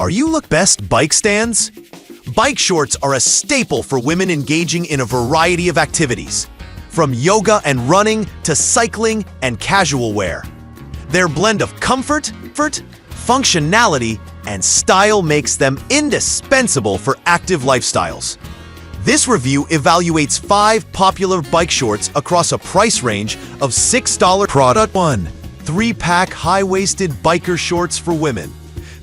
Are you look best bike stands? Bike shorts are a staple for women engaging in a variety of activities, from yoga and running to cycling and casual wear. Their blend of comfort, functionality, and style makes them indispensable for active lifestyles. This review evaluates 5 popular bike shorts across a price range of $6. Product 1. 3-pack high-waisted biker shorts for women.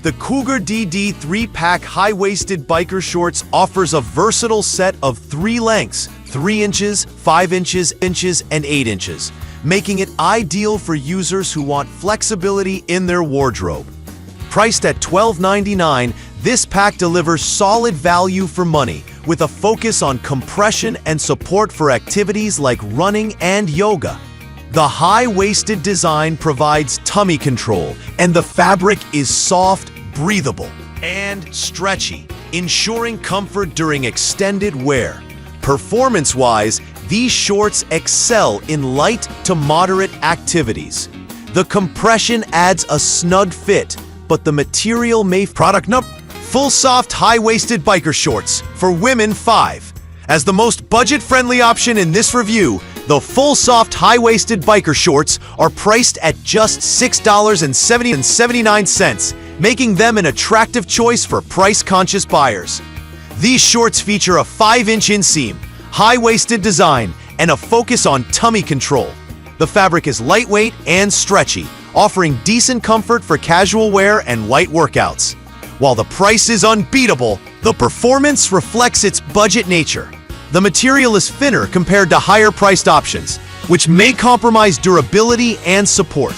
The Cougar DD 3-pack high-waisted biker shorts offers a versatile set of 3 lengths, 3 inches, 5 inches, and 8 inches, making it ideal for users who want flexibility in their wardrobe. Priced at $12.99, this pack delivers solid value for money, with a focus on compression and support for activities like running and yoga. The high-waisted design provides tummy control, and the fabric is soft, breathable, and stretchy, ensuring comfort during extended wear. Performance-wise, these shorts excel in light to moderate activities. The compression adds a snug fit, but the material may product number. Full soft high-waisted biker shorts for women 5. As the most budget-friendly option in this review, the full soft high-waisted biker shorts are priced at just $6.79, making them an attractive choice for price-conscious buyers. These shorts feature a 5-inch inseam, high-waisted design, and a focus on tummy control. The fabric is lightweight and stretchy, offering decent comfort for casual wear and light workouts. While the price is unbeatable, the performance reflects its budget nature. The material is thinner compared to higher-priced options, which may compromise durability and support.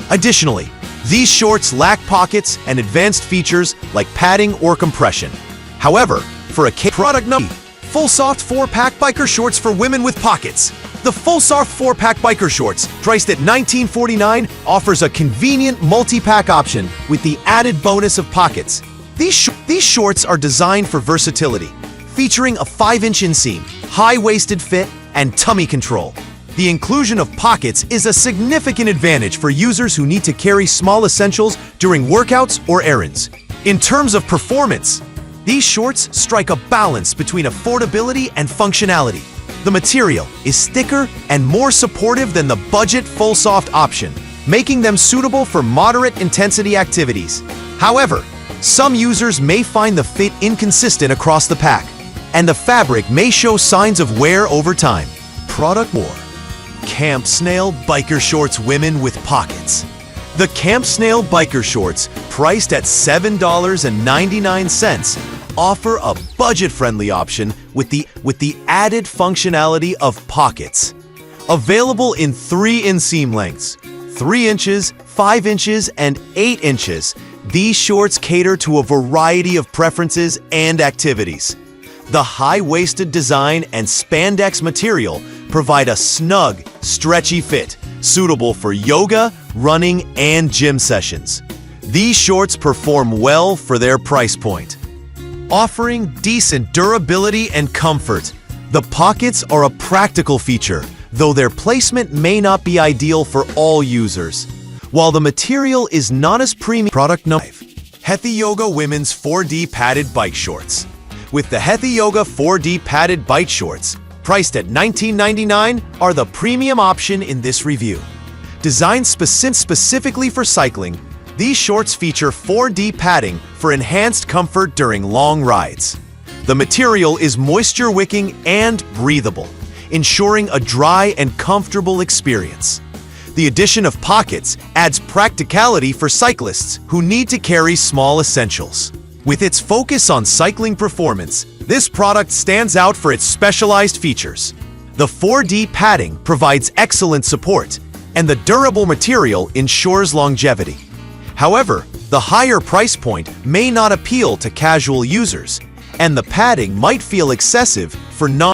Additionally, these shorts lack pockets and advanced features like padding or compression. However, for a product number, full soft 4-pack biker shorts for women with pockets. The full soft 4-pack biker shorts, priced at $19.49, offers a convenient multi-pack option with the added bonus of pockets. These shorts are designed for versatility, featuring a 5-inch inseam, high-waisted fit, and tummy control. The inclusion of pockets is a significant advantage for users who need to carry small essentials during workouts or errands. In terms of performance, these shorts strike a balance between affordability and functionality. The material is thicker and more supportive than the budget full soft option, making them suitable for moderate intensity activities. However, some users may find the fit inconsistent across the pack, and the fabric may show signs of wear over time. Product 4. Camp Snail Biker Shorts Women with Pockets. The Camp Snail Biker Shorts, priced at $7.99, offer a budget-friendly option with the added functionality of pockets. Available in 3 inseam lengths, 3 inches, 5 inches, and 8 inches, these shorts cater to a variety of preferences and activities. The high-waisted design and spandex material provide a snug, stretchy fit, suitable for yoga, running, and gym sessions. These shorts perform well for their price point, offering decent durability and comfort. The pockets are a practical feature, though their placement may not be ideal for all users. While the material is not as premium. Product 5. Hethi Yoga Women's 4D Padded Bike Shorts. With the Hethi Yoga 4D Padded Bike Shorts, priced at $19.99, are the premium option in this review. Designed specifically for cycling, these shorts feature 4D padding for enhanced comfort during long rides. The material is moisture-wicking and breathable, ensuring a dry and comfortable experience. The addition of pockets adds practicality for cyclists who need to carry small essentials. With its focus on cycling performance, this product stands out for its specialized features. The 4D padding provides excellent support, and the durable material ensures longevity. However, the higher price point may not appeal to casual users, and the padding might feel excessive for non-